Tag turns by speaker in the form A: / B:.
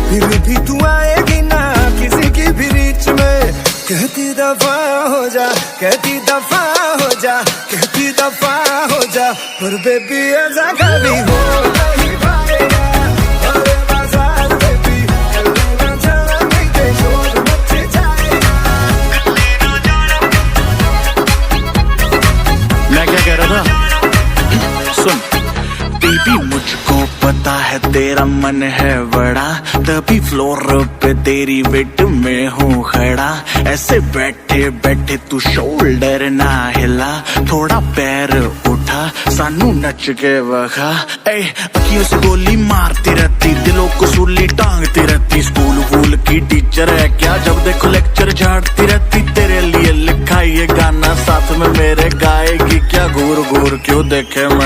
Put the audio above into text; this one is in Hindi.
A: फिर भी तू आएगी ना किसी की भी रीच में। कहती दफा हो जा, कहती दफा हो जा, कहती दफा हो जा, पर बेबी ऐसा कभी हो नहीं पाएगा। अरे बाजार बेबी चलना चला नहीं के शोर मच जाएगा।
B: मैं क्या कह रहा था, सुन बेबी मुझको पता है तेरा मन है बड़ा, तभी फ्लोर पे तेरी वेट में हूँ खड़ा। ऐसे बैठे बैठे तू शोल्डर ना हिला, थोड़ा पैर उठा सानू नच के वखा। अखियों से गोली मारती रहती, दिलों को सूली टांगती रहती। स्कूल वूल की टीचर है क्या, जब देखो लेक्चर झाड़ती रहती। तेरे लिए लिखा ये गाना साथ में मेरे गाएगी क्या, घूर घूर क्यों देखे मैं